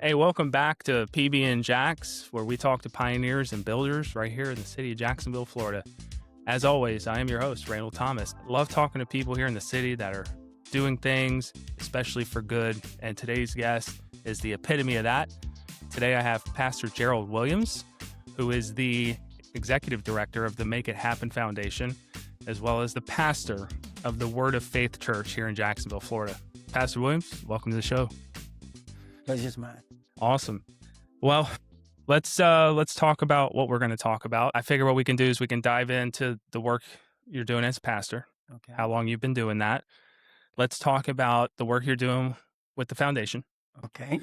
Hey, welcome back to PB and Jax, where we talk to pioneers and builders right here in the city of Jacksonville, Florida. As always, I am your host, Randall Thomas. I love talking to people here in the city that are doing things, especially for good. And today's guest is the epitome of that. Today I have Pastor Gerald Williams, who is the executive director of the Make It Happen Foundation, as well as the pastor of the Word of Faith Church here in Jacksonville, Florida. Pastor Williams, welcome to the show. Pleasure's mine. Awesome. Well, let's talk about what we're going to talk about. I figure what we can do is we can dive into the work you're doing as pastor, Okay. how long you've been doing that. Let's talk about the work you're doing with the foundation. Okay.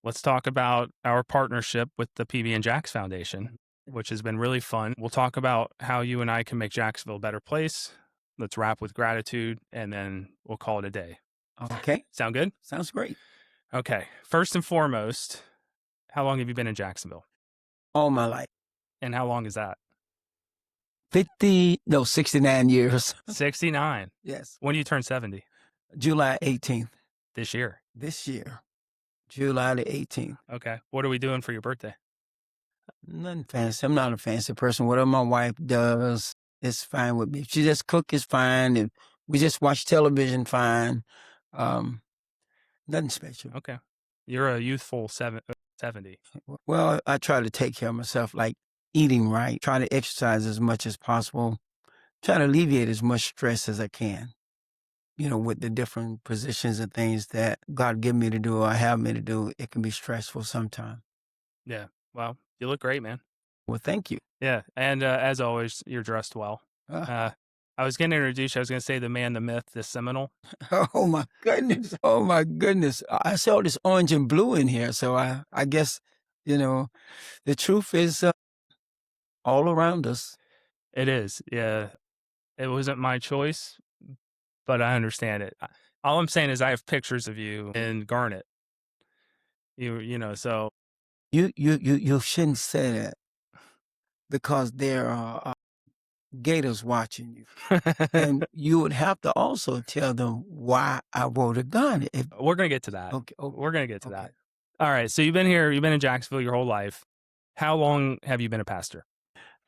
Let's talk about our partnership with the PB and Jax Foundation, which has been really fun. We'll talk about how you and I can make Jacksonville a better place. Let's wrap with gratitude, and then we'll call it a day. Okay. Sound good? Sounds great. Okay. First and foremost, how long have you been in Jacksonville? All my life. And how long is that? 69 years. 69. Yes. When do you turn 70? July 18th. This year. This year. July the 18th. Okay. What are we doing for your birthday? Nothing fancy. I'm not a fancy person. Whatever my wife does, it's fine with me. If she just cook, it's fine. If we just watch television, fine. Nothing special. Okay. You're a youthful 70. Well, I try to take care of myself, like eating right, try to exercise as much as possible, try to alleviate as much stress as I can, with the different positions and things that God give me to do or have me to do. It can be stressful sometimes. Yeah. Well, you look great, man. Well, thank you. Yeah. And as always, you're dressed well. I was going to introduce you. I was going to say the man, the myth, the Seminole. Oh, my goodness. Oh, my goodness. I saw this orange and blue in here. So I guess, the truth is all around us. It is. Yeah. It wasn't my choice, but I understand it. All I'm saying is I have pictures of you in garnet. So. You shouldn't say that because there are gators watching you. And you would have to also tell them why I wrote a gun. We're going to get to that. Okay. We're going to get to that. All right. So you've been in Jacksonville your whole life. How long have you been a pastor?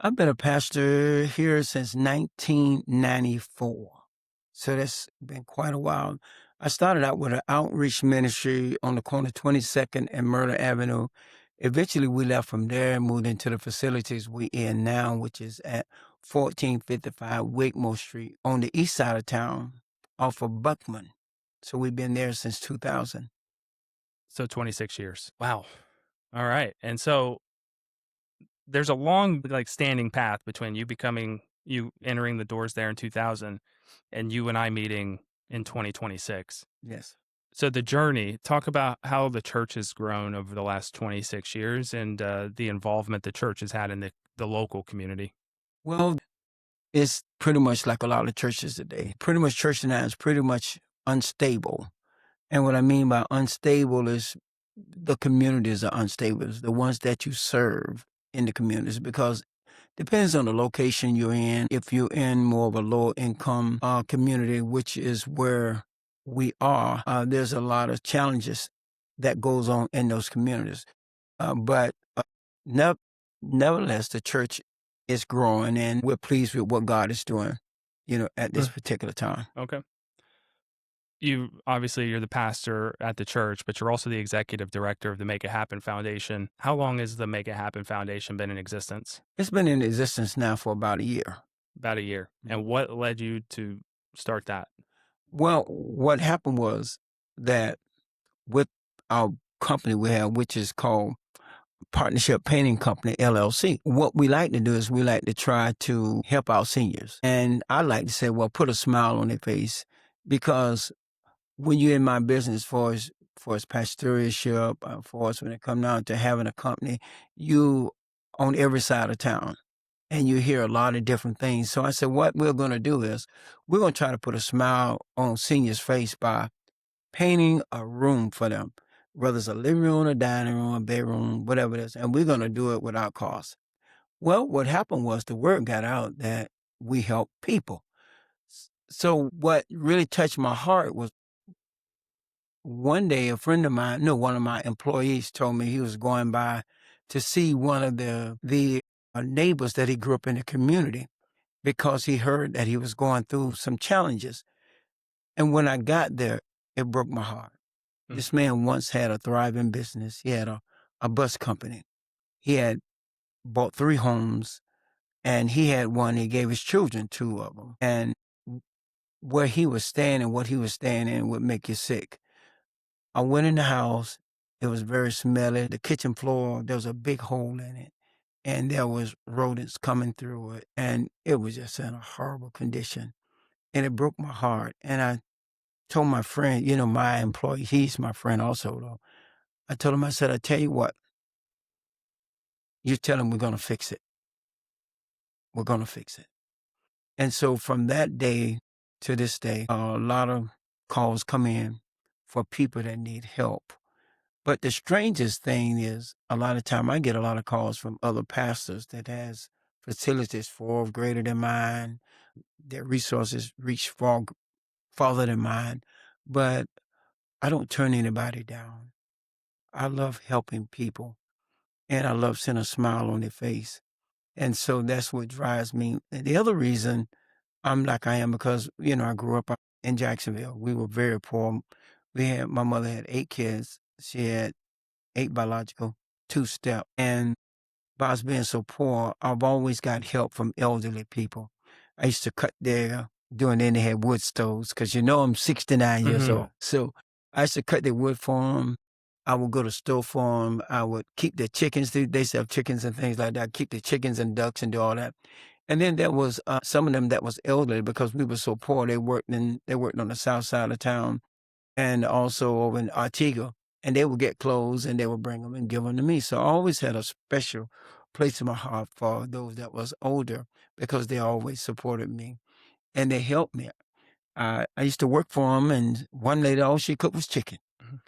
I've been a pastor here since 1994. So that's been quite a while. I started out with an outreach ministry on the corner of 22nd and Murder Avenue. Eventually, we left from there and moved into the facilities we're in now, which is at 1455 Wakemore Street on the east side of town off of Buckman. So we've been there since 2000. So 26 years. Wow. All right. And so there's a long, standing path between you entering the doors there in 2000 and you and I meeting in 2026. Yes. So the journey, talk about how the church has grown over the last 26 years and the involvement the church has had in the local community. Well, it's pretty much like a lot of churches today. Pretty much church now is pretty much unstable. And what I mean by unstable is the communities are unstable. It's the ones that you serve in the communities, because it depends on the location you're in. If you're in more of a low income community, which is where we are, there's a lot of challenges that goes on in those communities. But nevertheless, the church is growing and we're pleased with what God is doing, at this particular time. Okay. You're the pastor at the church, but you're also the executive director of the Make It Happen Foundation. How long has the Make It Happen Foundation been in existence? It's been in existence now for about a year. About a year. And what led you to start that? Well, what happened was that with our company we have, which is called Partnership Painting Company, LLC, what we like to do is we like to try to help our seniors. And I like to say, well, put a smile on their face, because when you're in my business, as far as for his pastoralship, for us when it come down to having a company, you on every side of town and you hear a lot of different things. So I said, what we're going to do is we're going to try to put a smile on seniors' face by painting a room for them, whether it's a living room, a dining room, a bedroom, whatever it is. And we're going to do it without cost. Well, what happened was the word got out that we help people. So what really touched my heart was one day a friend of mine, no, one of my employees told me he was going by to see one of the neighbors that he grew up in the community because he heard that he was going through some challenges. And when I got there, it broke my heart. This man once had a thriving business. He had a bus company. He had bought 3 homes, and he had one. He gave his children 2 of them. And where he was staying and what he was staying in would make you sick. I went in the house. It was very smelly. The kitchen floor, there was a big hole in it, and there was rodents coming through it, and it was just in a horrible condition. And it broke my heart. And I told my friend, my employee, he's my friend also, though. I told him, I said, I tell you what, you tell him we're going to fix it. We're going to fix it. And so from that day to this day, a lot of calls come in for people that need help. But the strangest thing is a lot of time I get a lot of calls from other pastors that has facilities far greater than mine. Their resources reach far farther than mine. But I don't turn anybody down. I love helping people, and I love seeing a smile on their face. And so that's what drives me. And the other reason I'm like I am because, I grew up in Jacksonville. We were very poor. My mother had 8 kids. She had 8 biological, 2 step. And by us being so poor, I've always got help from elderly people. I used to cut doing then they had wood stoves because I'm 69 years old. So I used to cut their wood for them. I would go to store for them. I would keep the chickens. They sell chickens and things like that. Keep the chickens and ducks and do all that. And then there was some of them that was elderly because we were so poor. They worked on the south side of town and also over in Artigo. And they would get clothes and they would bring them and give them to me. So I always had a special place in my heart for those that was older because they always supported me and they helped me. I used to work for them, and one lady, all she cooked was chicken.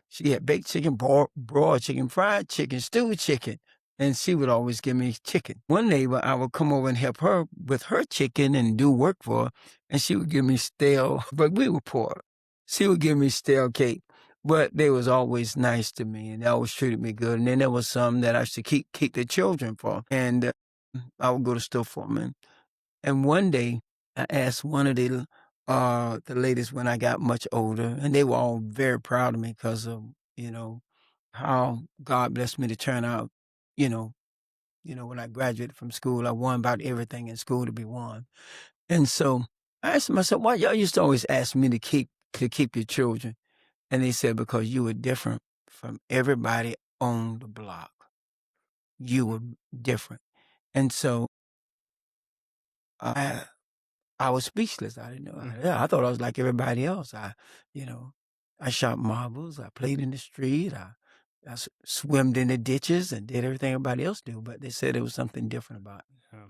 She had baked chicken, broiled chicken, fried chicken, stewed chicken, and she would always give me chicken. One neighbor, I would come over and help her with her chicken and do work for her, and she would give me stale, but we were poor. She would give me stale cake, but they was always nice to me, and they always treated me good. And then there was some that I used to keep the children for, and I would go to store for them. And one day, I asked one of the ladies when I got much older, and they were all very proud of me because of, how God blessed me to turn out, you know, when I graduated from school, I won about everything in school to be won. And so I asked them, I said, why y'all used to always ask me to keep your children? And they said, because you were different from everybody on the block. You were different. And so I was speechless. I didn't know. I thought I was like everybody else. I shot marbles. I played in the street. I swimmed in the ditches and did everything everybody else do. But they said there was something different about me. Yeah.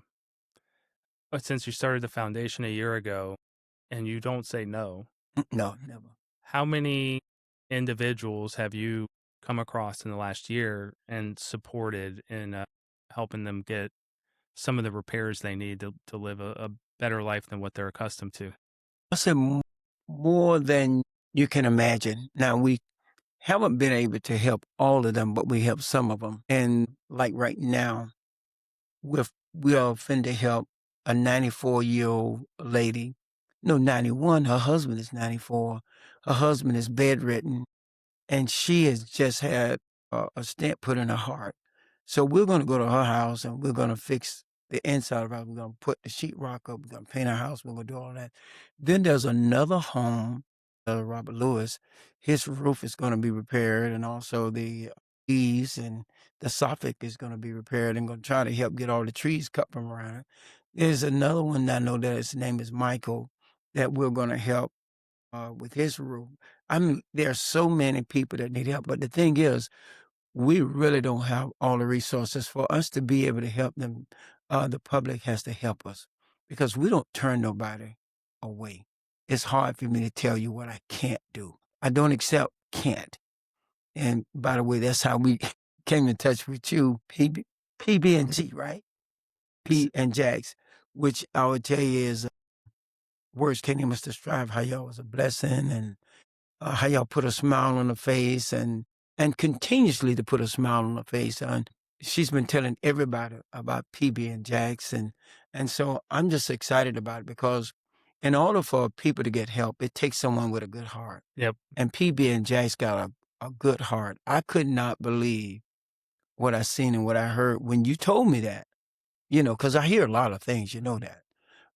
But since you started the foundation a year ago and you don't say no, No, never. how many individuals have you come across in the last year and supported in helping them get some of the repairs they need to live a better life than what they're accustomed to? I said more than you can imagine. Now, we haven't been able to help all of them, but we help some of them. And like right now, we are finna help a 94-year-old lady. No, 91. Her husband is 94. Her husband is bedridden, and she has just had a stent put in her heart. So we're going to go to her house, and we're going to fix the inside of her house. We're going to put the sheetrock up. We're going to paint our house. We're going to do all that. Then there's another home, Robert Lewis. His roof is going to be repaired, and also the eaves and the soffit is going to be repaired, and going to try to help get all the trees cut from around it. There's another one that I know that his name is Michael that we're going to help with his roof. I mean, there are so many people that need help, but the thing is, we really don't have all the resources for us to be able to help them. The public has to help us because we don't turn nobody away. It's hard for me to tell you what I can't do. I don't accept can't. And by the way, that's how we came in touch with you, PB&G, right? P and Jax, which I would tell you is words can't even describe how y'all was a blessing and how y'all put a smile on the face and continuously to put a smile on the face. And she's been telling everybody about PB and Jax, and so I'm just excited about it because in order for people to get help, it takes someone with a good heart. Yep. And PB and Jax got a good heart. I could not believe what I seen and what I heard when you told me that. You know, because I hear a lot of things, you know that.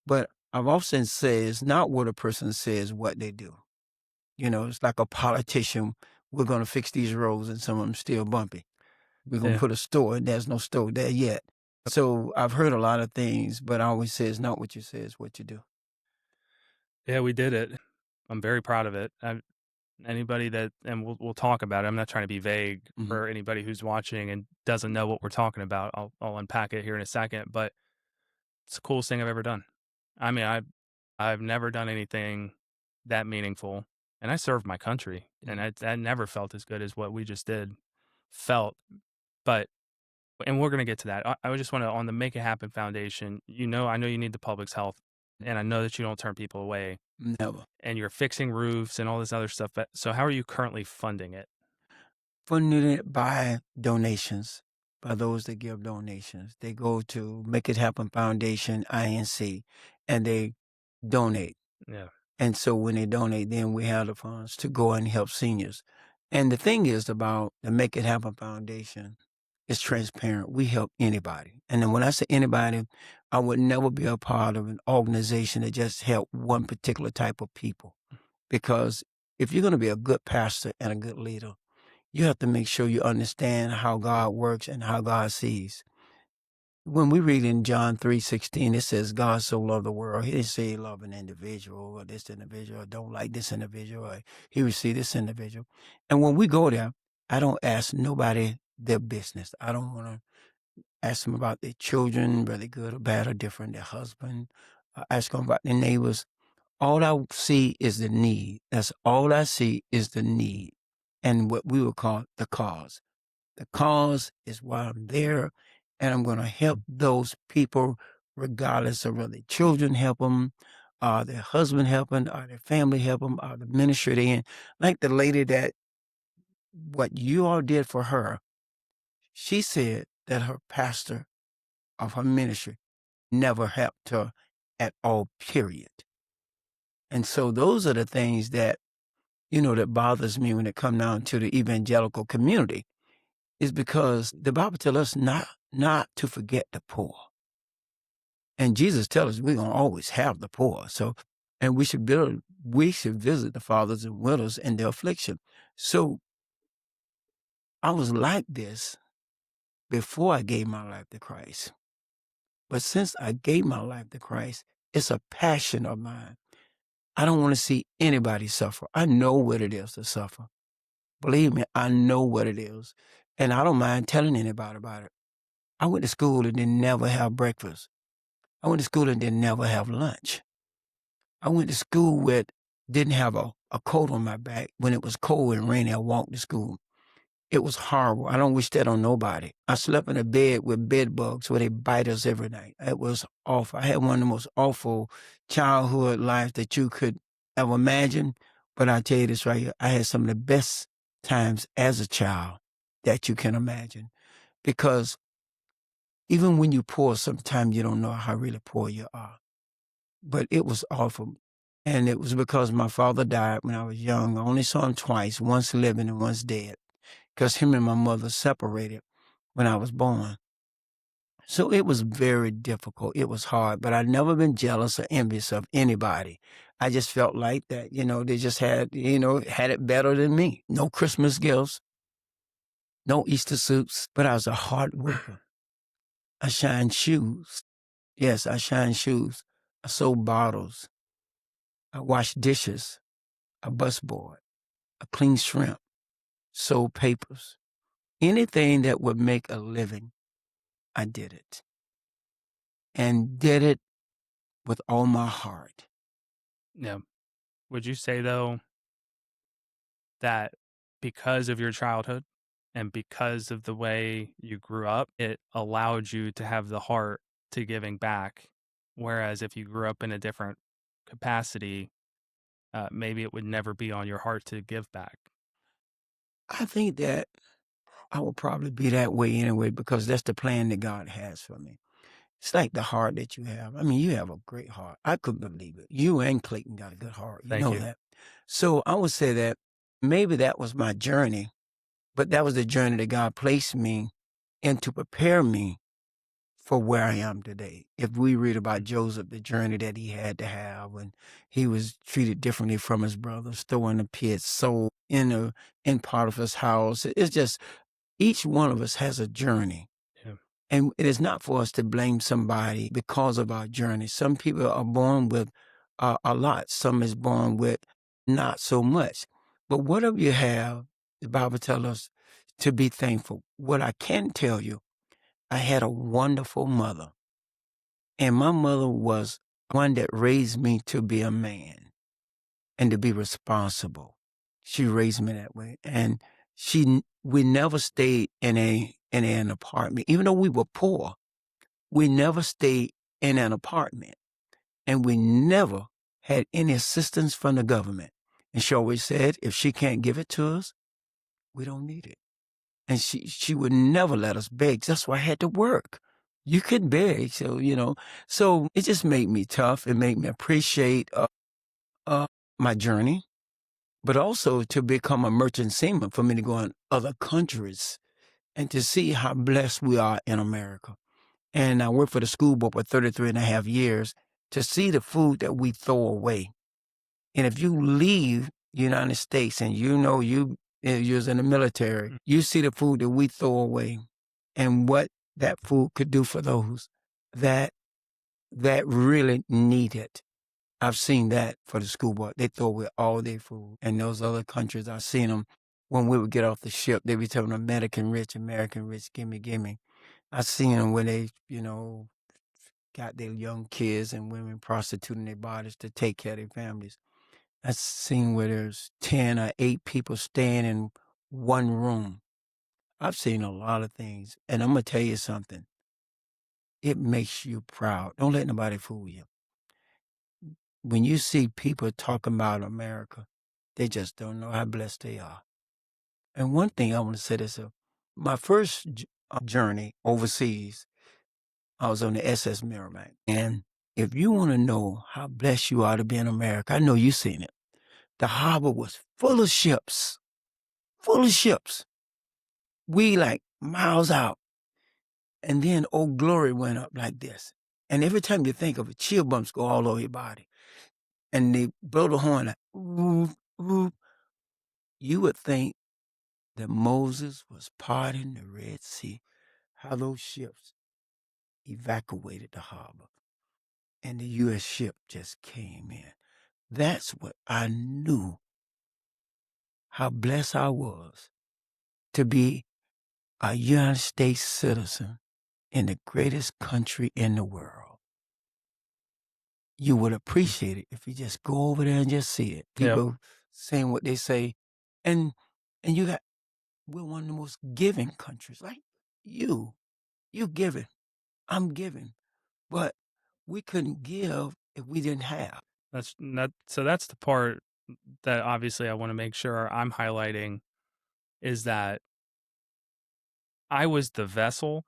But I've often said it's not what a person says, what they do. You know, it's like a politician. We're going to fix these roads and some of them still bumpy. We're going to Yeah. put a store and there's no store there yet. So I've heard a lot of things, but I always say it's not what you say, it's what you do. Yeah, we did it. I'm very proud of it. Anybody that, and we'll talk about it. I'm not trying to be vague for anybody who's watching and doesn't know what we're talking about. I'll unpack it here in a second, but it's the coolest thing I've ever done. I mean, I've never done anything that meaningful, and I served my country, and I never felt as good as what we just did felt. But and we're gonna get to that. I just want to on the Make It Happen Foundation. I know you need the public's help, and I know that you don't turn people away. Never. And you're fixing roofs and all this other stuff. But so how are you currently funding it? Funded it by donations, by those that give donations. They go to Make It Happen Foundation, INC, and they donate. Yeah. And so when they donate, then we have the funds to go and help seniors. And the thing is about the Make It Happen Foundation, it's transparent. We help anybody. And then when I say anybody, I would never be a part of an organization that just help one particular type of people. Because if you're going to be a good pastor and a good leader, you have to make sure you understand how God works and how God sees. When we read in John 3:16, it says, God so loved the world. He didn't say he loved an individual or this individual or don't like this individual or he received this individual. And when we go there, I don't ask nobody their business. I don't want to ask them about their children, whether good or bad or different, their husband. I ask them about their neighbors. All I see is the need. That's all I see is the need and what we would call the cause. The cause is why I'm there, and I'm going to help those people regardless of whether their children help them, their husband help them, or their family help them, or the ministry they're in. Like the lady that what you all did for her, she said that her pastor of her ministry never helped her at all, period. And so those are the things that, that bothers me when it comes down to the evangelical community is because the Bible tells us not to forget the poor. And Jesus tells us we're going to always have the poor. So, and we should visit the fathers and widows in their affliction. So I was like this before I gave my life to Christ. But since I gave my life to Christ, it's a passion of mine. I don't want to see anybody suffer. I know what it is to suffer. Believe me, I know what it is. And I don't mind telling anybody about it. I went to school and didn't never have breakfast. I went to school and didn't never have lunch. I went to school with, didn't have a coat on my back. When it was cold and rainy, I walked to school. It was horrible. I don't wish that on nobody. I slept in a bed with bed bugs where they bite us every night. It was awful. I had one of the most awful childhood lives that you could ever imagine. But I'll tell you this right here. I had some of the best times as a child that you can imagine. Because even when you're poor, sometimes you don't know how really poor you are. But it was awful. And it was because my father died when I was young. I only saw him twice, once living and once dead, because him and my mother separated when I was born. So it was very difficult. It was hard, but I'd never been jealous or envious of anybody. I just felt like that, they just had it better than me. No Christmas gifts, no Easter suits, but I was a hard worker. I shined shoes. Yes, I shined shoes. I sold bottles. I washed dishes. a busboy, a clean shrimp, sold papers. Anything that would make a living, I did it. And did it with all my heart. Yeah. Would you say, though, that because of your childhood and because of the way you grew up, it allowed you to have the heart to giving back? Whereas if you grew up in a different capacity, maybe it would never be on your heart to give back. I think that I will probably be that way anyway because that's the plan that God has for me. It's like the heart that you have. I mean, you have a great heart. I couldn't believe it. You and Clayton got a good heart. You Thank know you. that. So I would say that maybe that was my journey, but that was the journey that God placed me in to prepare me for where I am today. If we read about Joseph, the journey that he had to have when he was treated differently from his brothers, thrown in the pit, sold in Potiphar's house. It's just each one of us has a journey. Yeah. And it is not for us to blame somebody because of our journey. Some people are born with a lot. Some is born with not so much. But whatever you have, the Bible tells us to be thankful. What I can tell you, I had a wonderful mother. And my mother was one that raised me to be a man and to be responsible. She raised me that way. And we never stayed in an apartment. Even though we were poor, we never stayed in an apartment. And we never had any assistance from the government. And she always said, if she can't give it to us, we don't need it. And she would never let us beg. That's why I had to work. You couldn't beg. So it just made me tough. It made me appreciate my journey, but also to become a merchant seaman for me to go in other countries and to see how blessed we are in America. And I worked for the school board for 33 and a half years to see the food that we throw away. And if you leave the United States and you was in the military, you see the food that we throw away and what that food could do for those that really need it. I've seen that for the school board. They throw away all their food. And those other countries, I've seen them when we would get off the ship, they be telling American rich, gimme, gimme. I've seen them when they, got their young kids and women prostituting their bodies to take care of their families. I've seen where there's 10 or 8 people staying in one room. I've seen a lot of things. And I'm going to tell you something. It makes you proud. Don't let nobody fool you. When you see people talking about America, they just don't know how blessed they are. And one thing I want to say is my first journey overseas, I was on the SS Merrimack. And if you want to know how blessed you are to be in America, I know you've seen it. The harbor was full of ships. We like miles out. And then Old Glory went up like this. And every time you think of it, chill bumps go all over your body. And they blow the horn like, ooh, ooh. You would think that Moses was parting the Red Sea, how those ships evacuated the harbor. And the U.S. ship just came in. That's what I knew, how blessed I was to be a United States citizen in the greatest country in the world. You would appreciate it if you just go over there and just see it. People saying what they say. And we're one of the most giving countries. Like you giving, I'm giving. But we couldn't give if we didn't have. So that's the part that obviously I want to make sure I'm highlighting is that I was the vessel,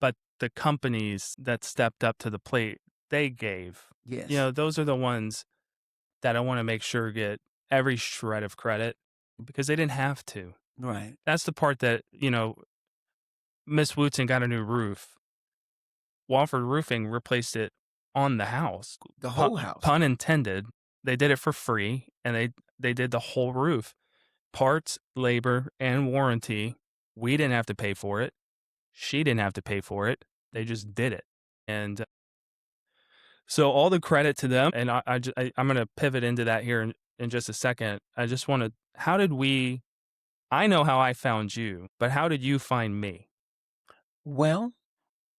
but the companies that stepped up to the plate, they gave. Yes. Those are the ones that I want to make sure get every shred of credit because they didn't have to. Right. That's the part that, Miss Wootson got a new roof. Walford Roofing replaced it on the house. The whole house. Pun intended. They did it for free, and they did the whole roof. Parts, labor, and warranty. We didn't have to pay for it. She didn't have to pay for it. They just did it. And so all the credit to them. And I'm going to pivot into that here in just a second. I just want to, I know how I found you, but how did you find me? Well,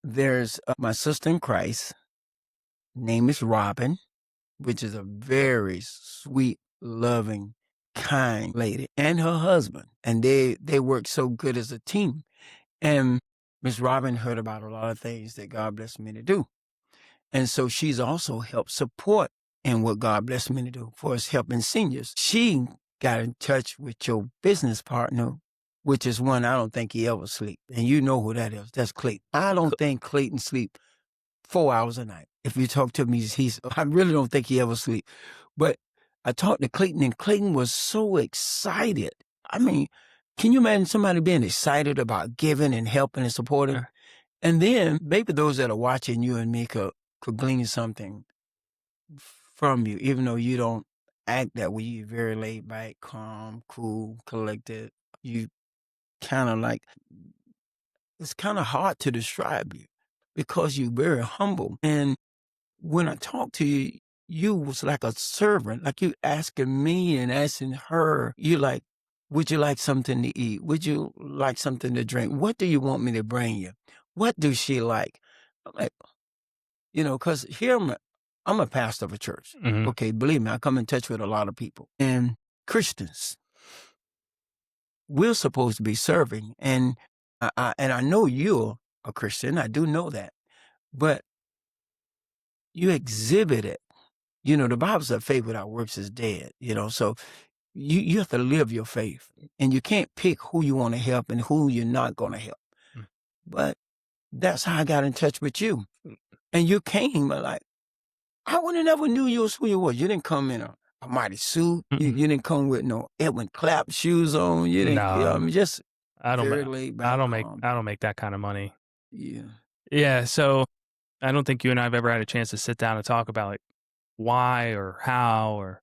there's my sister in Christ, name is Robin, which is a very sweet, loving, kind lady, and her husband. And they work so good as a team. And Miss Robin heard about a lot of things that God blessed me to do. And so she's also helped support in what God blessed me to do for us helping seniors. She got in touch with your business partner, which is one I don't think he ever sleep. And you know who that is. That's Clayton. I don't think Clayton sleep 4 hours a night. If you talk to him, I really don't think he ever sleep. But I talked to Clayton, and Clayton was so excited. I mean, can you imagine somebody being excited about giving and helping and supporting? Uh. And then maybe those that are watching you and me could glean something from you, even though you don't act that way. You're very laid back, calm, cool, collected. You kind of like, it's kind of hard to describe you because you're very humble. And when I talk to you, you was like a servant, like you asking me and asking her. You like, would you like something to eat? Would you like something to drink? What do you want me to bring you? What do she like? I'm like, because here I'm a pastor of a church. Mhm. Okay, believe me, I come in touch with a lot of people. And Christians, we're supposed to be serving. And I know you're a Christian. I do know that. But you exhibit it. The Bible says faith without works is dead, so you have to live your faith, and you can't pick who you want to help and who you're not going to help. Mm. But that's how I got in touch with you. And you came like, I would have never knew you was who you was. You didn't come in a mighty suit. You didn't come with no Edwin Clapp shoes on. You didn't, No. just I don't very make, laid back, I don't make, calm. I don't make that kind of money. Yeah. Yeah. So I don't think you and I have ever had a chance to sit down and talk about like why or how or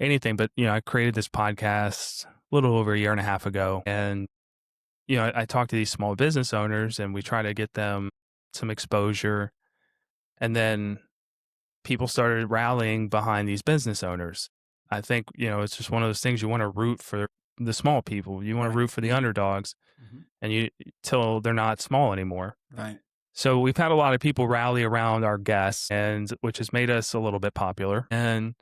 anything. But, I created this podcast a little over a year and a half ago. And, I talk to these small business owners and we try to get them some exposure. And then people started rallying behind these business owners. I think, it's just one of those things you want to root for the small people. You want Right. to root for the underdogs and till they're not small anymore. Right. So we've had a lot of people rally around our guests, and which has made us a little bit popular. And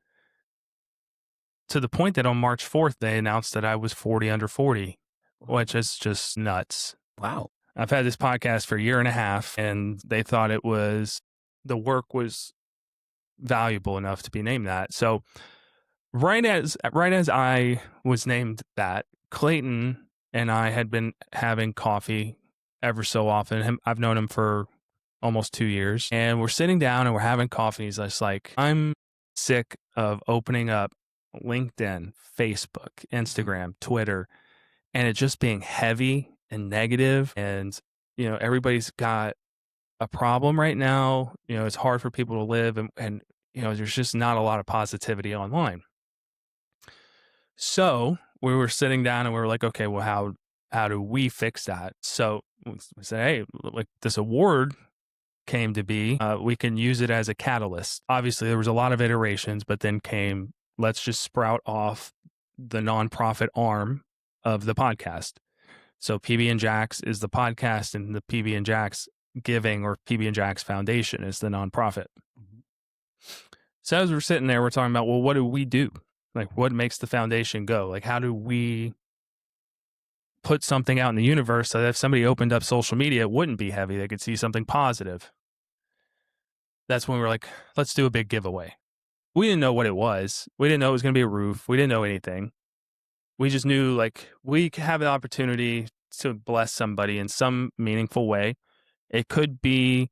to the point that on March 4th, they announced that I was 40 under 40, which is just nuts. Wow. I've had this podcast for a year and a half, and they thought the work was valuable enough to be named that. So right as I was named that, Clayton and I had been having coffee ever so often. I've known him for almost 2 years, and we're sitting down and we're having coffee. He's just like, I'm sick of opening up LinkedIn, Facebook, Instagram, Twitter, and it just being heavy and negative. And, everybody's got a problem right now. It's hard for people to live and there's just not a lot of positivity online. So we were sitting down and we were like, okay, well, how do we fix that? So we said, hey, like this award came to be, we can use it as a catalyst. Obviously, there was a lot of iterations, but then came, let's just sprout off the nonprofit arm of the podcast. So PB and Jax is the podcast, and the PB and Jax Giving or PB and Jax Foundation is the nonprofit. So as we're sitting there, we're talking about, well, what do we do? Like, what makes the foundation go? Like, how do we put something out in the universe so that if somebody opened up social media, it wouldn't be heavy. They could see something positive. That's when we were like, let's do a big giveaway. We didn't know what it was. We didn't know it was going to be a roof. We didn't know anything. We just knew like we have an opportunity to bless somebody in some meaningful way. It could be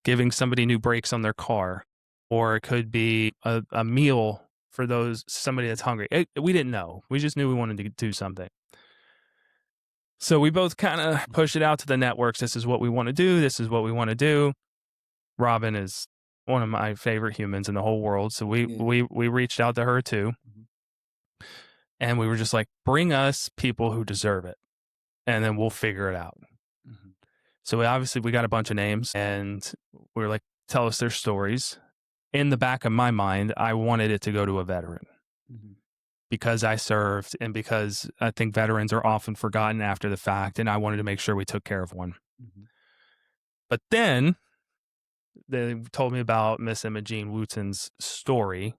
giving somebody new brakes on their car, or it could be a meal for somebody that's hungry. We didn't know. We just knew we wanted to do something. So we both kind of pushed it out to the networks. This is what we want to do. This is what we want to do. Robin is one of my favorite humans in the whole world. So we reached out to her too. And we were just like, bring us people who deserve it, and then we'll figure it out. So we got a bunch of names, and we were like, tell us their stories. In the back of my mind, I wanted it to go to a veteran. because I served and because I think veterans are often forgotten after the fact, and I wanted to make sure we took care of one. Mm-hmm. But then they told me about Miss Imogene Wooten's story,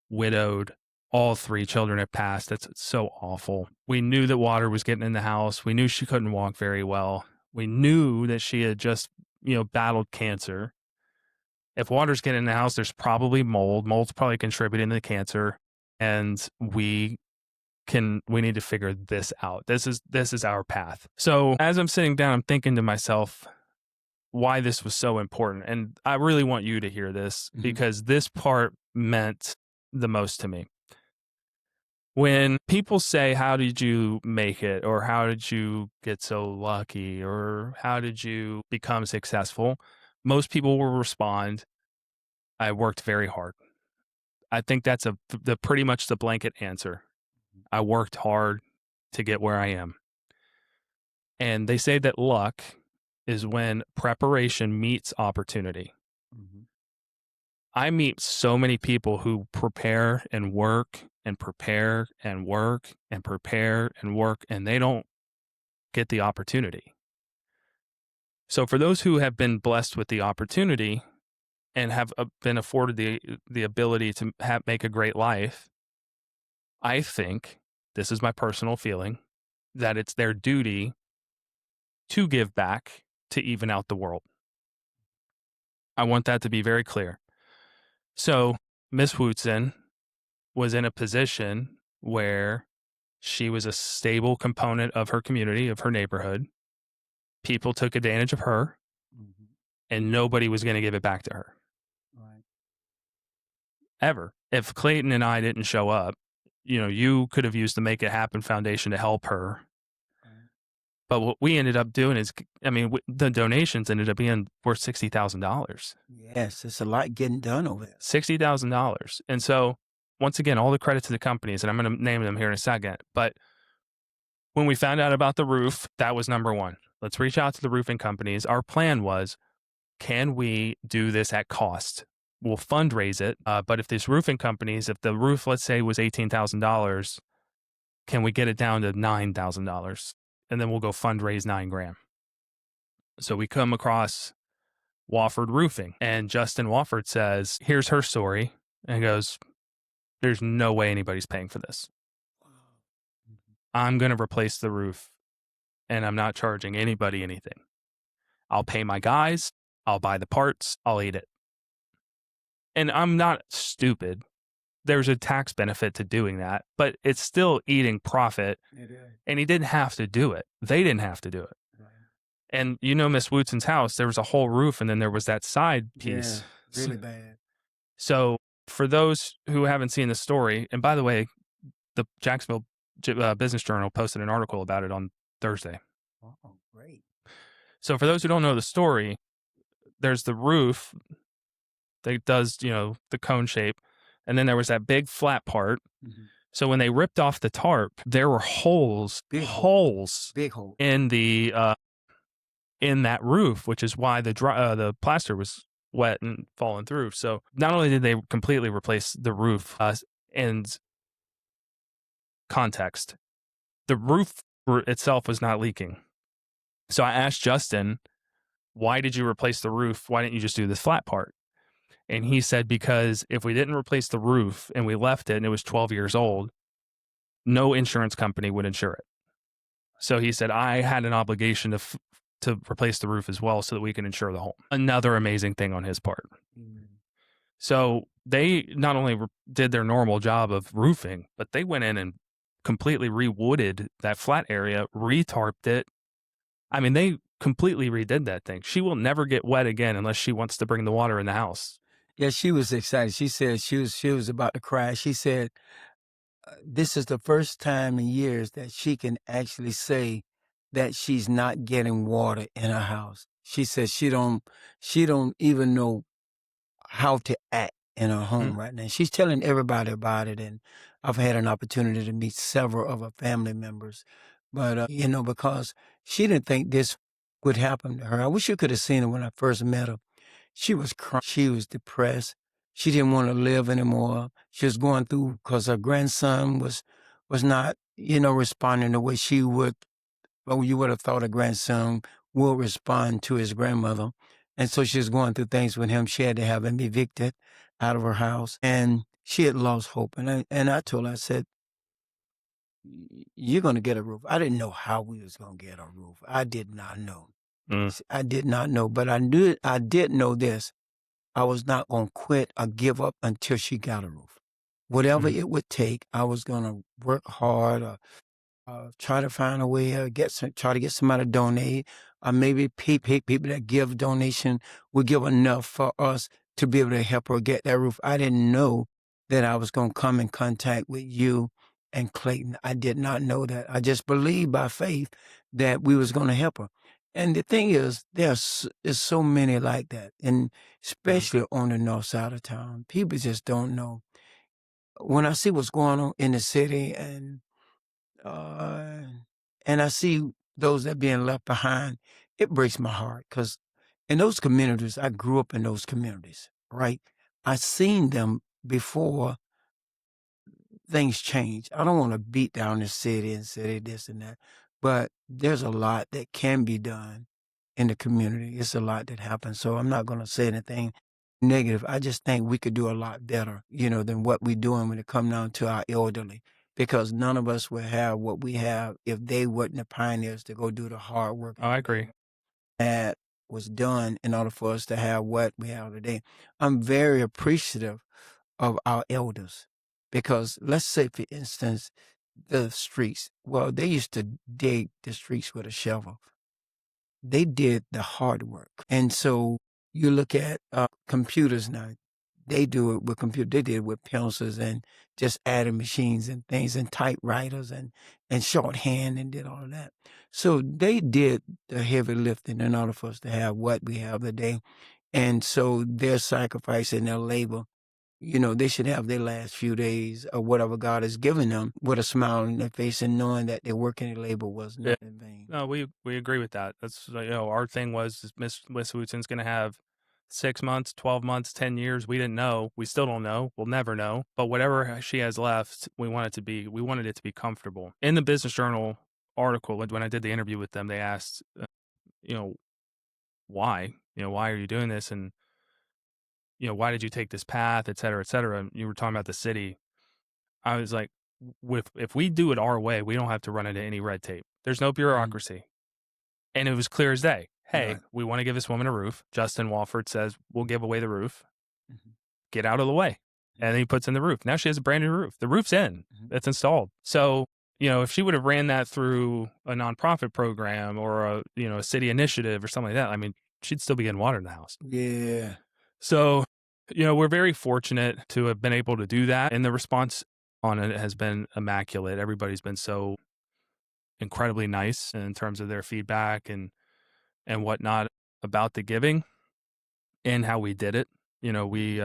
widowed. All 3 children had passed. That's so awful. We knew that water was getting in the house. We knew she couldn't walk very well. We knew that she had just, battled cancer. If water's getting in the house, there's probably mold. Mold's probably contributing to the cancer. And we need to figure this out. This is our path. So as I'm sitting down, I'm thinking to myself why this was so important. And I really want you to hear this because this part meant the most to me. When people say, how did you make it? Or how did you get so lucky? Or how did you become successful? Most people will respond, I worked very hard. I think that's pretty much the blanket answer. I worked hard to get where I am. And they say that luck is when preparation meets opportunity. Mm-hmm. I meet so many people who prepare and work and prepare and work and prepare and work, and they don't get the opportunity. So for those who have been blessed with the opportunity and have been afforded the ability to make a great life, I think, this is my personal feeling, that it's their duty to give back to even out the world. I want that to be very clear. So Miss Wootson was in a position where she was a stable component of her community, of her neighborhood. People took advantage of her, and nobody was going to give it back to her. Right. Ever. If Clayton and I didn't show up, you could have used the Make It Happen Foundation to help her. Right. But what we ended up doing is, the donations ended up being worth $60,000. Yes, it's a lot getting done over there. $60,000. And so, once again, all the credit to the companies, and I'm going to name them here in a second. But when we found out about the roof, that was number one. Let's reach out to the roofing companies. Our plan was, can we do this at cost? We'll fundraise it. But if these roofing companies, if the roof, let's say, was $18,000, can we get it down to $9,000? And then we'll go fundraise $9,000. So we come across Wofford Roofing, and Justin Wofford says, here's her story, and goes, there's no way anybody's paying for this. I'm going to replace the roof, and I'm not charging anybody anything. I'll pay my guys, I'll buy the parts, I'll eat it. And I'm not stupid. There's a tax benefit to doing that, but it's still eating profit. And he didn't have to do it. They didn't have to do it. Right. And Miss Wootson's house, there was a whole roof, and then there was that side piece. Yeah, really bad. So for those who haven't seen the story, and by the way, the Jacksonville Business Journal posted an article about it on Thursday. Oh, great. So for those who don't know the story, there's the roof that does, the cone shape. And then there was that big flat part. Mm-hmm. So when they ripped off the tarp, there were holes big holes in the in that roof, which is why the plaster was wet and falling through. So not only did they completely replace the roof, and context, the roof itself was not leaking. So I asked Justin, why did you replace the roof? Why didn't you just do this flat part? And he said, because if we didn't replace the roof and we left it and it was 12 years old, no insurance company would insure it. So he said, I had an obligation to replace the roof as well so that we can insure the home. Another amazing thing on his part. Mm-hmm. So they not only did their normal job of roofing, but they went in and completely re-wooded that flat area, re-tarped it. They completely redid that thing. She will never get wet again unless she wants to bring the water in the house. Yeah, she was excited. She said she was about to cry. She said this is the first time in years that she can actually say that she's not getting water in her house. She says she don't even know how to act in her home right now. She's telling everybody about it, and I've had an opportunity to meet several of her family members. But, because she didn't think this would happen to her. I wish you could have seen her when I first met her. She was crying. She was depressed. She didn't want to live anymore. She was going through because her grandson was not, responding the way she would, well, you would have thought a grandson will respond to his grandmother. And so she was going through things with him. She had to have him evicted out of her house, and she had lost hope. And I told her, I said, you're going to get a roof. I didn't know how we was going to get a roof. I did not know. I did not know, but I did know this. I was not going to quit or give up until she got a roof. Whatever it would take, I was going to work hard or try to find a way to try to get somebody to donate, or maybe people that give donation would give enough for us to be able to help her get that roof. I didn't know that I was going to come in contact with you and Clayton. I did not know that. I just believed by faith that we was going to help her. And the thing is, there's so many like that, and especially on the north side of town. People just don't know. When I see what's going on in the city, and I see those that being left behind, it breaks my heart, because in those communities, I grew up in those communities, right? I seen them before things change. I don't want to beat down the city and say this and that, but there's a lot that can be done in the community. It's a lot that happens. So I'm not going to say anything negative. I just think we could do a lot better, than what we're doing when it comes down to our elderly, because none of us would have what we have if they weren't the pioneers to go do the hard work. Oh, I agree. That was done in order for us to have what we have today. I'm very appreciative of our elders, because let's say, for instance, the streets. Well, they used to dig the streets with a shovel. They did the hard work. And so you look at computers now. They do it with computers. They did it with pencils and just adding machines and things, and typewriters and shorthand, and did all of that. So they did the heavy lifting in order for us to have what we have today. And so their sacrifice and their labor, they should have their last few days of whatever God has given them with a smile on their face, and knowing that their work and their labor was not in vain. No, we agree with that. That's, our thing was Miss Woodson's going to have 6 months, 12 months, 10 years. We didn't know. We still don't know. We'll never know. But whatever she has left, we wanted it to be comfortable. In the Business Journal article, when I did the interview with them, they asked, why? Why are you doing this? And, why did you take this path, et cetera, et cetera. And you were talking about the city. I was like, if we do it our way, we don't have to run into any red tape. There's no bureaucracy. And it was clear as day. Hey, we want to give this woman a roof. Justin Walford says, we'll give away the roof. Get out of the way. And then he puts in the roof. Now she has a brand new roof. The roof's in. It's installed. So, if she would have ran that through a nonprofit program or a city initiative or something like that, I mean, she'd still be getting water in the house. Yeah. So, we're very fortunate to have been able to do that. And the response on it has been immaculate. Everybody's been so incredibly nice in terms of their feedback and whatnot about the giving and how we did it. We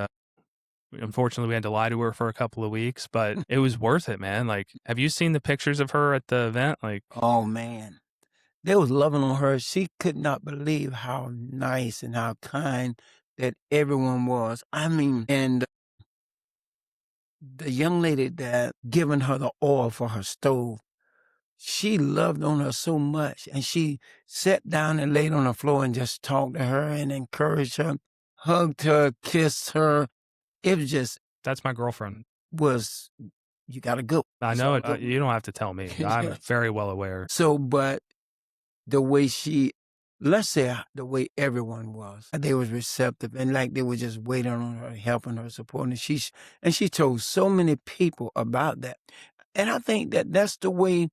unfortunately we had to lie to her for a couple of weeks, but it was worth it, man. Like, have you seen the pictures of her at the event? Like, oh man, they was loving on her. She could not believe how nice and how kind that everyone was. I mean, and the young lady that given her the oil for her stove, she loved on her so much, and she sat down and laid on the floor and just talked to her and encouraged her, hugged her, kissed her. It was just, that's my girlfriend. You got to go. I know it. You don't have to tell me. I'm very well aware. So, but the way let's say the way everyone was, they was receptive, and like they were just waiting on her, helping her, supporting her. She told so many people about that. And I think that that's the way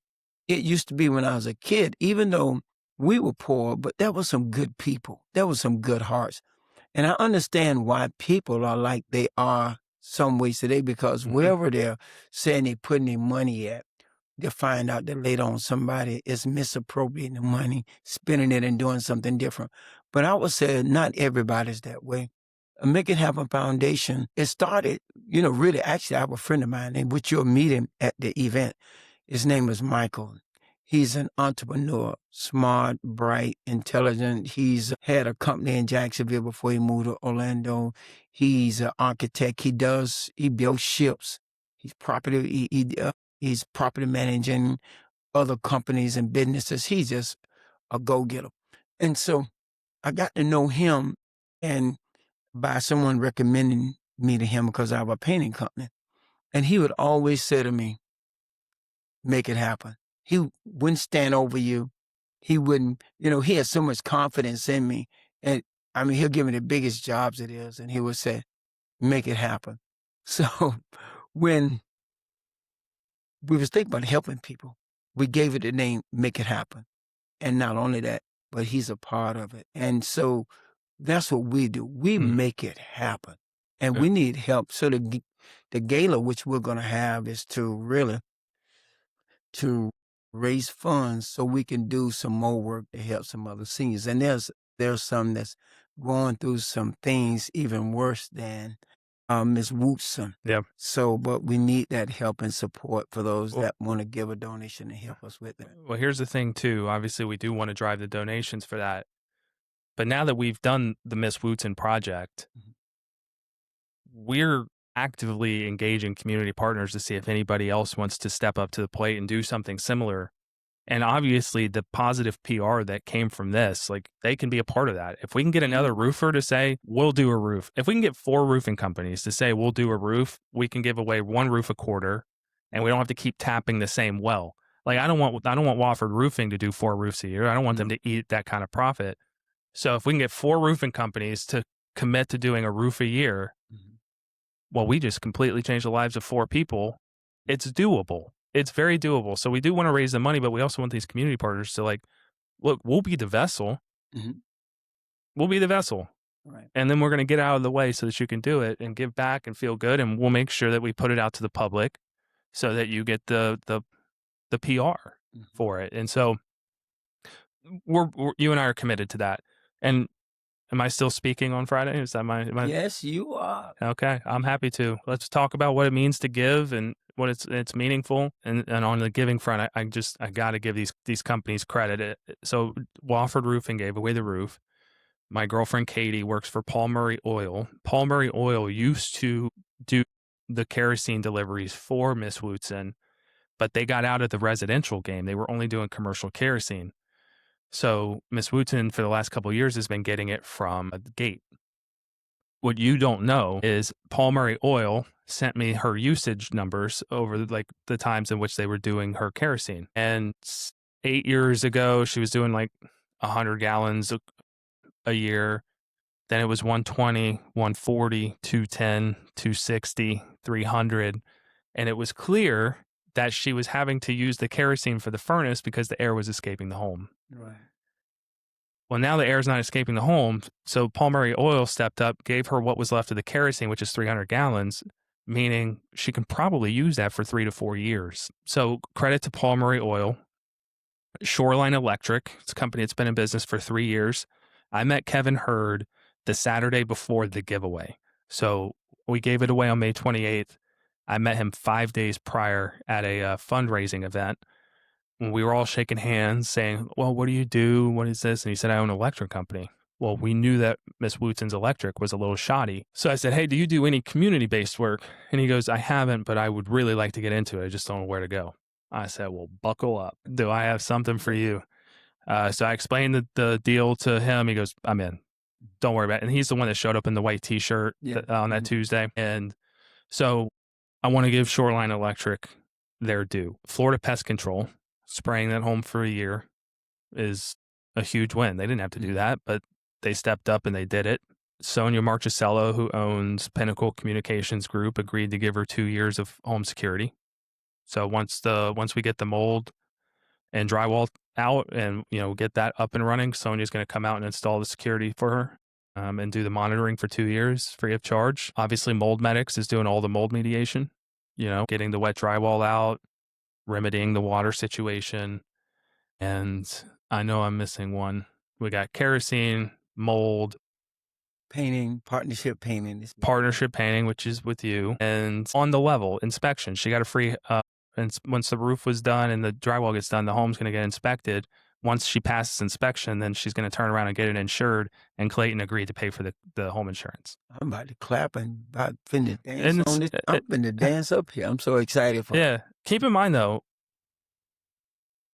it used to be when I was a kid, even though we were poor, but there were some good people. There were some good hearts. And I understand why people are like they are some ways today, because wherever they're saying they're putting their money at, they find out that later on somebody is misappropriating the money, spending it and doing something different. But I would say not everybody's that way. Make It Happen Foundation, it started, really, actually, I have a friend of mine, and which you'll meet him at the event. His name is Michael. He's an entrepreneur, smart, bright, intelligent. He's had a company in Jacksonville before he moved to Orlando. He's an architect. He builds ships. He's property managing other companies and businesses. He's just a go-getter. And so I got to know him, and by someone recommending me to him because I have a painting company. And he would always say to me, make it happen. He wouldn't stand over you. He wouldn't, he had so much confidence in me. And I mean, he'll give me the biggest jobs it is. And he would say, make it happen. So when we was thinking about helping people, we gave it the name, Make It Happen. And not only that, but he's a part of it. And so that's what we do. We make it happen. And we need help. So the gala, which we're going to have, is to raise funds so we can do some more work to help some other seniors. And there's some that's going through some things even worse than Ms. Wootson. Yeah. So, but we need that help and support for those that want to give a donation and help us with it. Well, here's the thing too. Obviously, we do want to drive the donations for that. But now that we've done the Miss Wootson project, we're actively engaging community partners to see if anybody else wants to step up to the plate and do something similar. And obviously the positive PR that came from this, like they can be a part of that. If we can get another roofer to say, we'll do a roof. If we can get 4 roofing companies to say, we'll do a roof, we can give away 1 roof a quarter and we don't have to keep tapping the same well. Like I don't want Wofford Roofing to do 4 roofs a year. I don't want them to eat that kind of profit. So if we can get 4 roofing companies to commit to doing a roof a year, well, we just completely changed the lives of 4 people. It's doable. It's very doable. So we do want to raise the money, but we also want these community partners to like, look, we'll be the vessel. We'll be the vessel. Right. And then we're going to get out of the way so that you can do it and give back and feel good. And we'll make sure that we put it out to the public so that you get the PR for it. And so we're you and I are committed to that. And am I still speaking on Friday? Is that my Yes, you are. Okay, I'm happy to. Let's talk about what it means to give and what it's meaningful. And on the giving front, I got to give these companies credit. So Wofford Roofing gave away the roof. My girlfriend Katie works for Paul Murray Oil. Paul Murray Oil used to do the kerosene deliveries for Miss Wootson, but they got out of the residential game. They were only doing commercial kerosene. So Miss Wootson for the last couple of years has been getting it from the gate. What you don't know is Paul Murray Oil sent me her usage numbers over like the times in which they were doing her kerosene. And 8 years ago, she was doing like 100 gallons a year. Then it was 120, 140, 210, 260, 300. And it was clear that she was having to use the kerosene for the furnace because the air was escaping the home. Right. Well, now the air is not escaping the home. So Paul Murray Oil stepped up, gave her what was left of the kerosene, which is 300 gallons, meaning she can probably use that for 3 to 4 years. So credit to Paul Murray Oil. Shoreline Electric, it's a company that's been in business for 3 years. I met Kevin Hurd the Saturday before the giveaway. So we gave it away on May 28th. I met him 5 days prior at a fundraising event. When we were all shaking hands saying, well, what do you do? What is this? And he said, I own an electric company. Well, we knew that Miss Wootson's electric was a little shoddy. So I said, hey, do you do any community-based work? And he goes, I haven't, but I would really like to get into it. I just don't know where to go. I said, well, buckle up. Do I have something for you? So I explained the deal to him. He goes, I'm in. Don't worry about it. And he's the one that showed up in the white T-shirt on that Tuesday. And so I want to give Shoreline Electric their due. Florida Pest Control, spraying that home for a year is a huge win. They didn't have to do that, but they stepped up and they did it. Sonia Marchisello, who owns Pinnacle Communications Group, agreed to give her 2 years of home security. So once we get the mold and drywall out and get that up and running, Sonia's going to come out and install the security for her and do the monitoring for 2 years free of charge. Obviously, Mold Medics is doing all the mold mediation, getting the wet drywall out, remedying the water situation. And I know I'm missing one. We got kerosene, mold, painting, partnership painting, which is with you, and on the level inspection. She got a free and once the roof was done and the drywall gets done, the home's going to get inspected. Once she passes inspection, then she's going to turn around and get it insured. And Clayton agreed to pay for the home insurance. I'm about to clap and about finna dance And on this. I'm finna dance up here. I'm so excited for yeah. Keep in mind though,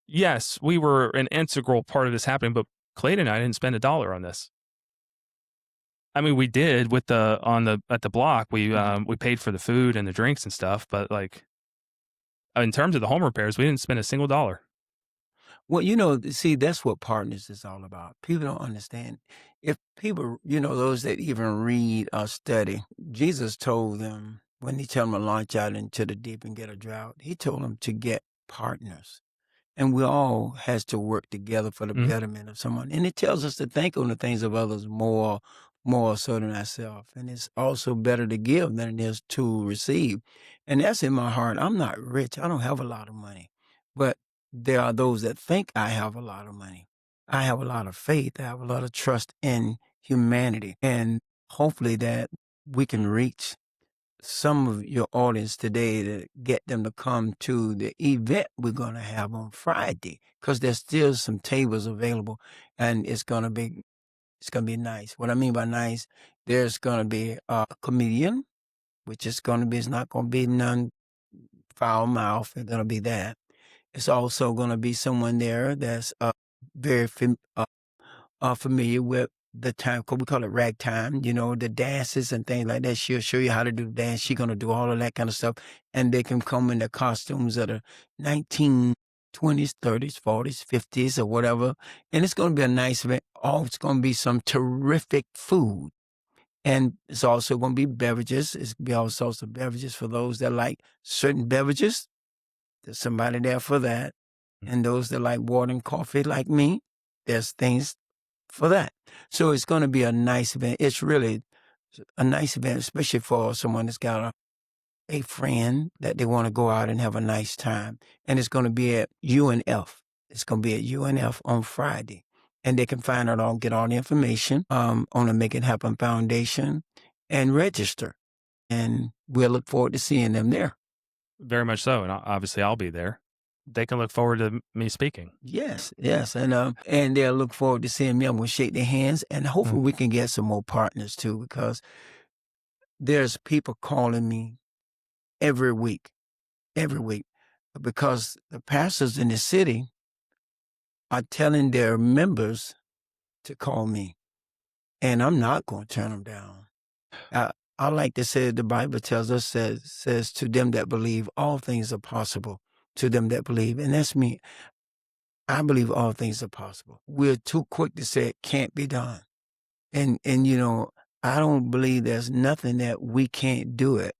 yes, we were an integral part of this happening, but Clayton and I didn't spend $1 on this. I mean, we did with at the block. We paid for the food and the drinks and stuff, but like in terms of the home repairs, we didn't spend a single dollar. Well, you know, see, that's what partners is all about. People don't understand. If people, you know, those that even read or study, Jesus told them when he told them to launch out into the deep and get a drought, he told them to get partners. And we all has to work together for the betterment of someone. And it tells us to think on the things of others more so than ourselves. And it's also better to give than it is to receive. And that's in my heart. I'm not rich. I don't have a lot of money. But there are those that think I have a lot of money. I have a lot of faith. I have a lot of trust in humanity. And hopefully that we can reach some of your audience today to get them to come to the event we're going to have on Friday, because there's still some tables available, and it's going to be nice. What I mean by nice, there's going to be a comedian, which is going to be, it's not going to be none foul mouth. It's going to be that. It's also going to be someone there that's very familiar with the time, we call it ragtime, you know, the dances and things like that. She'll show you how to do the dance. She's going to do all of that kind of stuff. And they can come in their costumes that are 1920s, 30s, 40s, 50s, or whatever. And it's going to be a nice event. Oh, it's going to be some terrific food. And it's also going to be beverages. It's going to be all sorts of beverages for those that like certain beverages. There's somebody there for that. And those that like water and coffee like me, there's things for that. So it's going to be a nice event. It's really a nice event, especially for someone that's got a friend that they want to go out and have a nice time. And it's going to be at UNF. It's going to be at UNF on Friday. And they can find out all, get all the information on the Make It Happen Foundation and register. And we'll look forward to seeing them there. Very much so. And obviously I'll be there. They can look forward to me speaking. Yes. And they'll look forward to seeing me. I'm going to shake their hands, and hopefully we can get some more partners too, because there's people calling me every week, because the pastors in the city are telling their members to call me, and I'm not going to turn them down. I like to say the Bible tells us, says to them that believe, all things are possible. To them that believe, and that's me. I believe all things are possible. We're too quick to say it can't be done. And you know, I don't believe there's nothing that we can't do it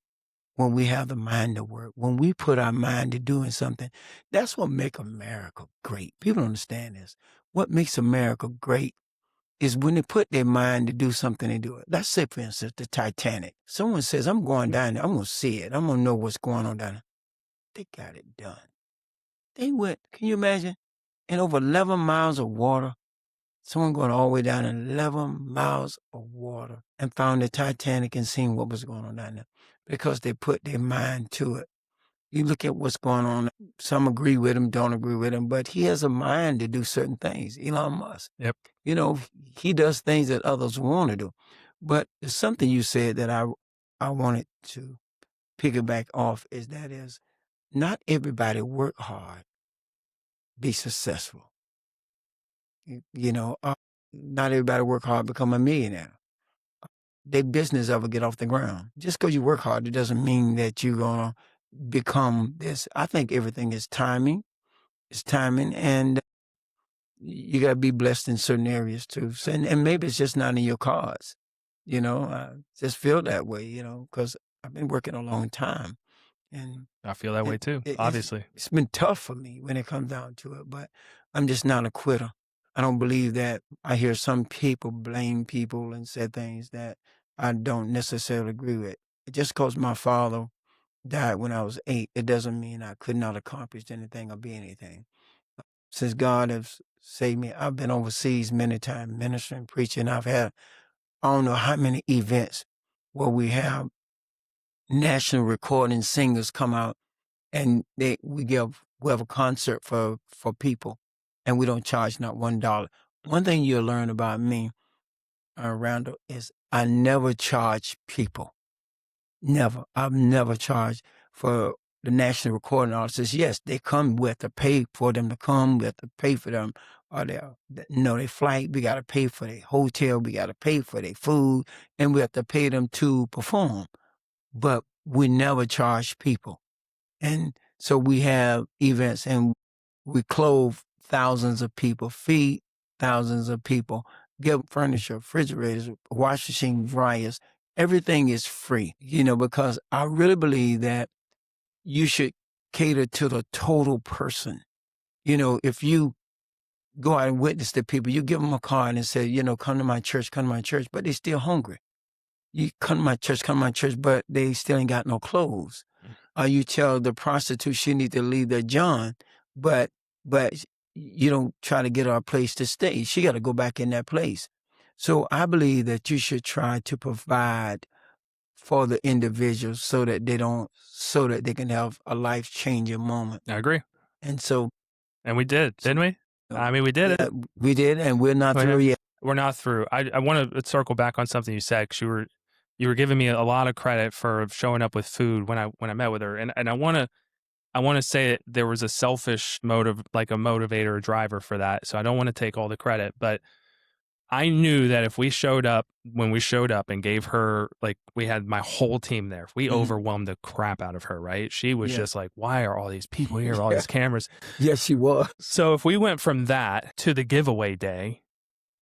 when we have the mind to work. When we put our mind to doing something, that's what makes America great. People don't understand this. What makes America great is when they put their mind to do something, they do it. Let's say, for instance, the Titanic. Someone says, I'm going down there. I'm going to see it. I'm going to know what's going on down there. They got it done. They went, can you imagine? In over 11 miles of water, someone going all the way down 11 miles of water and found the Titanic and seen what was going on down there because they put their mind to it. You look at what's going on. Some agree with him, don't agree with him, but he has a mind to do certain things. Elon Musk. Yep. You know, he does things that others want to do. But there's something you said that I wanted to piggyback off is not everybody work hard, be successful. You know, not everybody work hard, become a millionaire. Their business ever get off the ground. Just because you work hard, it doesn't mean that you're going to become this. I think everything is timing. It's timing, and you got to be blessed in certain areas too. So, and maybe it's just not in your cards. You know, I just feel that way, you know, because I've been working a long time. And I feel that way too, obviously. It's been tough for me when it comes down to it, but I'm just not a quitter. I don't believe that. I hear some people blame people and say things that I don't necessarily agree with. Just because my father died when I was 8, it doesn't mean I could not accomplish anything or be anything. Since God has saved me, I've been overseas many times ministering, preaching. I've had, I don't know how many events where we have national recording singers come out and we have a concert for people, and we don't charge not $1. One thing you'll learn about me, Randall, is I never charge people. Never. I've never charged for the national recording artists. Yes, they come. We have to pay for them to come. We have to pay for them or their flight. We got to pay for their hotel. We got to pay for their food, and we have to pay them to perform. But we never charge people. And so we have events, and we clothe thousands of people, feed thousands of people, give furniture, refrigerators, wash machine, dryers. Everything is free, because I really believe that you should cater to the total person. If you go out and witness to people, you give them a card and say, come to my church, but they're still hungry. You come to my church, but they still ain't got no clothes. Or you tell the prostitute she need to leave their John, but you don't try to get her a place to stay. She got to go back in that place. So I believe that you should try to provide for the individuals so that they can have a life-changing moment. I agree. And so. And we did, didn't we? I mean, we did it. We did, and we're not through yet. We're not through. I want to circle back on something you said, because you were giving me a lot of credit for showing up with food when I met with her, and I want to say that there was a selfish motive, like a motivator, a driver for that. So I don't want to take all the credit, but I knew that if we showed up and gave her, like, we had my whole team there, we overwhelmed the crap out of her, right? She was just like, why are all these people here, all these cameras? Yes, she was. So if we went from that to the giveaway day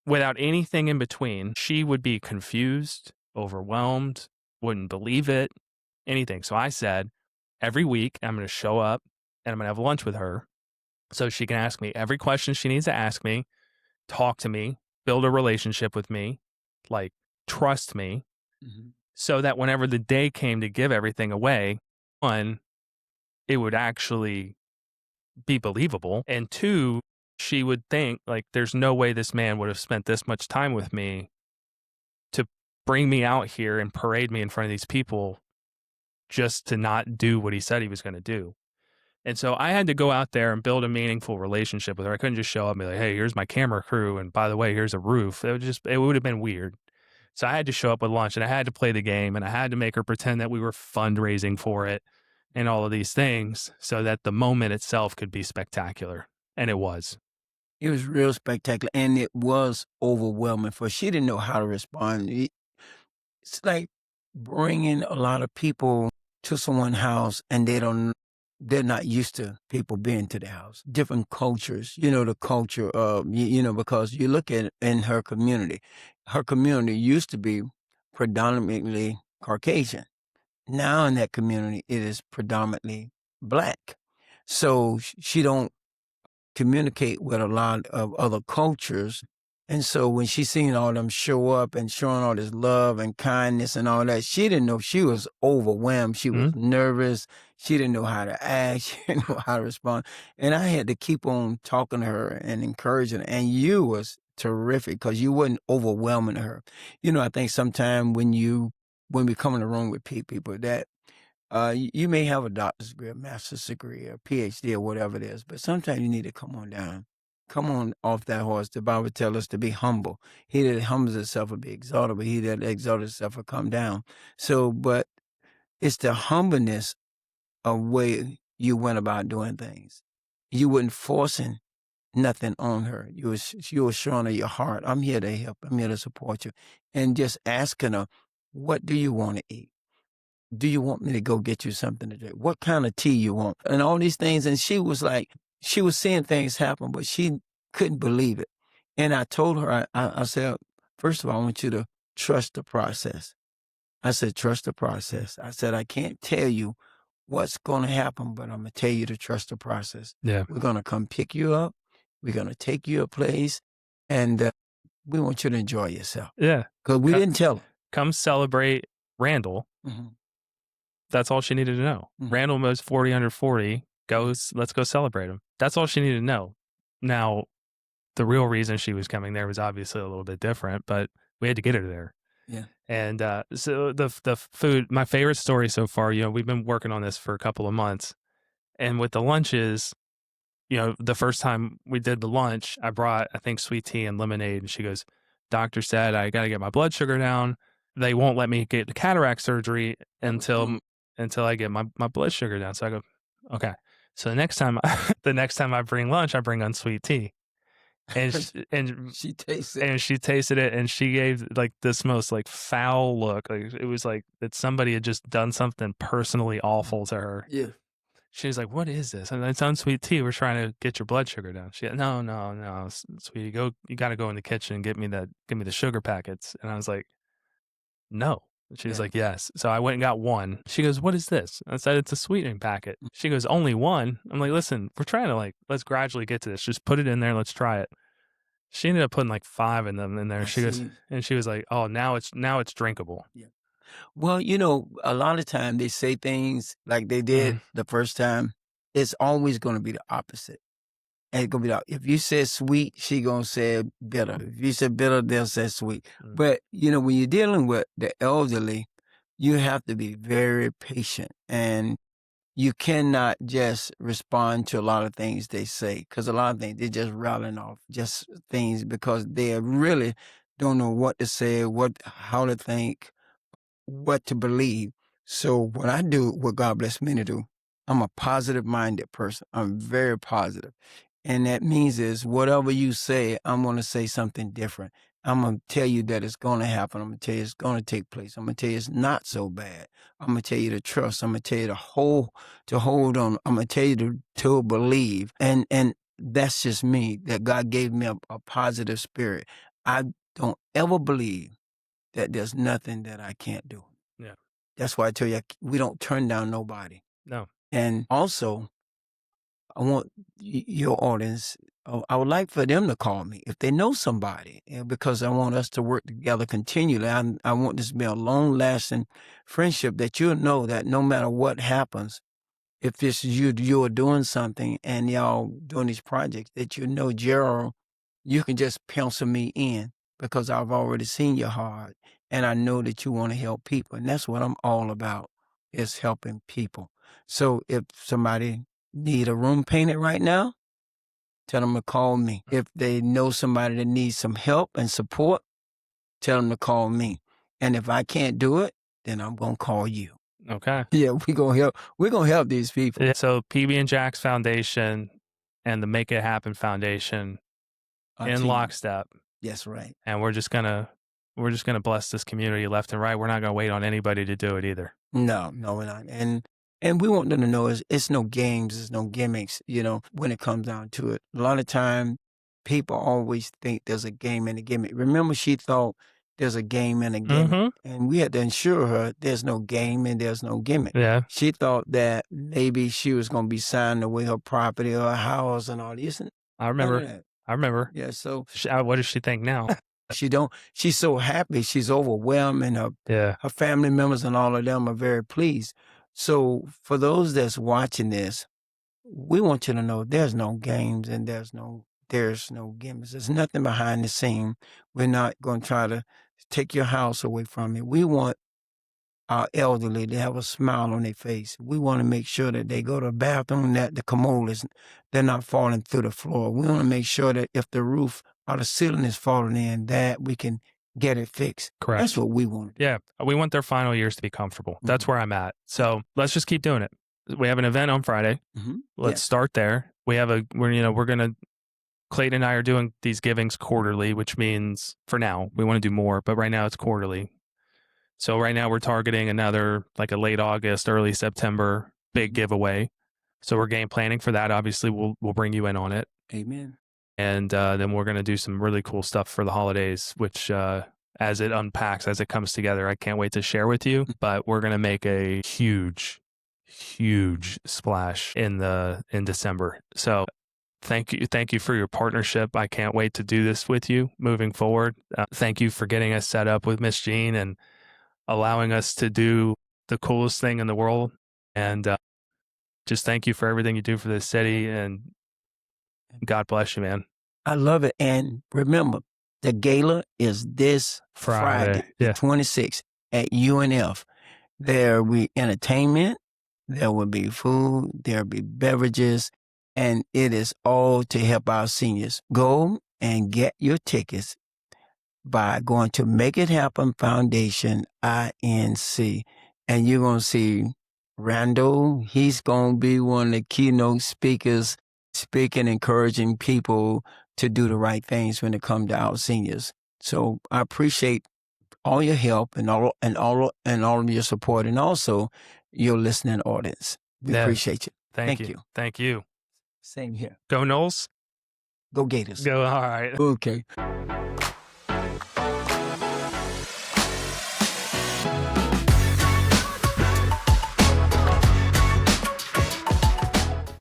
without anything in between, she would be confused, overwhelmed, wouldn't believe it, anything. So I said, every week I'm going to show up and I'm going to have lunch with her so she can ask me every question she needs to ask me, talk to me, build a relationship with me, like, trust me, so that whenever the day came to give everything away, one, it would actually be believable, and two, she would think, like, there's no way this man would have spent this much time with me to bring me out here and parade me in front of these people just to not do what he said he was going to do. And so I had to go out there and build a meaningful relationship with her. I couldn't just show up and be like, hey, here's my camera crew, and by the way, here's a roof. It would have been weird. So I had to show up with lunch, and I had to play the game, and I had to make her pretend that we were fundraising for it and all of these things so that the moment itself could be spectacular. And it was. It was real spectacular, and it was overwhelming for her. She didn't know how to respond. It's like bringing a lot of people to someone's house, and they're not used to people being to the house. Different cultures, the culture of, because you look at it in her community used to be predominantly Caucasian. Now in that community, it is predominantly Black. So she don't communicate with a lot of other cultures. And so when she seen all them show up and showing all this love and kindness and all that, she didn't know. She was overwhelmed. She was nervous. She didn't know how to act. She didn't know how to respond. And I had to keep on talking to her and encouraging her. And you was terrific because you wasn't overwhelming her. I think sometimes when we come in the room with people that you may have a doctor's degree, a master's degree, a PhD, or whatever it is, but sometimes you need to come on down. Come on off that horse. The Bible tells us to be humble. He that humbles himself will be exalted, but he that exalts himself will come down. So, but it's the humbleness of way you went about doing things. You weren't forcing nothing on her. You were showing her your heart. I'm here to help. I'm here to support you. And just asking her, what do you want to eat? Do you want me to go get you something to drink? What kind of tea you want? And all these things. And she was seeing things happen, but she couldn't believe it. And I told her, I said, first of all, I want you to trust the process. I said, trust the process. I said, I can't tell you what's going to happen, but I'm going to tell you to trust the process. Yeah. We're going to come pick you up. We're going to take you a place, and we want you to enjoy yourself. Yeah. Because we didn't tell her. Come celebrate Randall. That's all she needed to know. Randall mows 40 under 40. Let's go celebrate him. That's all she needed to know. Now, the real reason she was coming there was obviously a little bit different, but we had to get her there. Yeah. And so the food, my favorite story so far, we've been working on this for a couple of months. And with the lunches, you know, the first time we did the lunch, I brought, I think, sweet tea and lemonade. And she goes, doctor said I got to get my blood sugar down. They won't let me get the cataract surgery until I get my blood sugar down. So I go, okay. So the next time I bring lunch, I bring unsweet tea. And she tasted and she tasted it, and she gave like this most like foul look. Like it was like that somebody had just done something personally awful to her. Yeah. She was like, "What is this?" And it's unsweet tea. We're trying to get your blood sugar down. She, no, sweetie, you got to go in the kitchen and get me the sugar packets. And I was like, no. She was like, yes. So I went and got one. She goes, what is this? I said, it's a sweetening packet. She goes, only one? I'm like, listen, we're trying to let's gradually get to this. Just put it in there. Let's try it. She ended up putting like 5 of them in there. She goes, and she was like, oh, now it's drinkable. Yeah. Well, you know, a lot of time they say things like they did the first time. It's always going to be the opposite. And it's going to be if you said sweet, she going to say bitter. If you said bitter, they'll say sweet. But, you know, when you're dealing with the elderly, you have to be very patient. And you cannot just respond to a lot of things they say, because a lot of things, they're just rattling off just things because they really don't know what to say, how to think, what to believe. So when I do what God bless me to do, I'm a positive-minded person. I'm very positive. And that means is whatever you say, I'm going to say something different. I'm going to tell you that it's going to happen. I'm going to tell you it's going to take place. I'm going to tell you it's not so bad. I'm going to tell you to trust. I'm going to tell you to hold on. I'm going to tell you to believe. And that's just me, that God gave me a positive spirit. I don't ever believe that there's nothing that I can't do. Yeah. That's why I tell you, we don't turn down nobody. No. And also, I want your audience, I would like for them to call me if they know somebody, because I want us to work together continually. I want this to be a long-lasting friendship, that you'll know that no matter what happens, if this you're doing something and y'all doing these projects, that you know, Gerald, you can just pencil me in because I've already seen your heart and I know that you want to help people. And that's what I'm all about, is helping people. So if somebody need a room painted right now, tell them to call me. If they know somebody that needs some help and support, tell them to call me. And if I can't do it, then I'm going to call you. Okay. Yeah, we're going to help these people. Yeah, so PB and Jack's Foundation and the Make It Happen Foundation in lockstep. That's right. And we're just gonna bless this community left and right. We're not gonna wait on anybody to do it either. No, we're not. And we want them to know it's no games, it's no gimmicks, you know, when it comes down to it. A lot of time, people always think there's a game and a gimmick. Remember, she thought there's a game and a gimmick. And we had to assure her there's no game and there's no gimmick. Yeah. She thought that maybe she was going to be signing away her property or her house and all this. I remember. Yeah, so. What does she think now? She's so happy. She's overwhelmed, and her family members and all of them are very pleased. So for those that's watching this, we want you to know there's no games and there's no gimmicks. There's nothing behind the scene. We're not going to try to take your house away from you. We want our elderly to have a smile on their face. We want to make sure that they go to the bathroom, that the commode they're not falling through the floor. We want to make sure that if the roof or the ceiling is falling in, that we can get it fixed. Correct. That's what we want. Yeah. We want their final years to be comfortable. That's where I'm at. So let's just keep doing it. We have an event on Friday. Let's start there. We're going to, Clayton and I are doing these givings quarterly, which means for now, we want to do more, but right now it's quarterly. So right now we're targeting another, like a late August, early September big giveaway. So we're game planning for that. Obviously, we'll bring you in on it. Amen. And then we're going to do some really cool stuff for the holidays, which as it unpacks, as it comes together, I can't wait to share with you. But we're going to make a huge splash in December. So thank you for your partnership. I can't wait to do this with you moving forward. Thank you for getting us set up with Miss Jean and allowing us to do the coolest thing in the world. And just thank you for everything you do for this city, and God bless you, man. I love it. And remember, the gala is this Friday, the 26th at UNF. There will be entertainment, There will be food, there'll be beverages, and it is all to help our seniors. Go and get your tickets by going to Make It Happen Foundation, INC. And you're going to see Randall. He's going to be one of the keynote speakers, speaking, encouraging people to do the right things when it comes to our seniors. So I appreciate all your help and all of your support, and also your listening audience. We appreciate you. Thank you. Thank you. Same here. Go Knowles. Go Gators. Go. All right. Okay.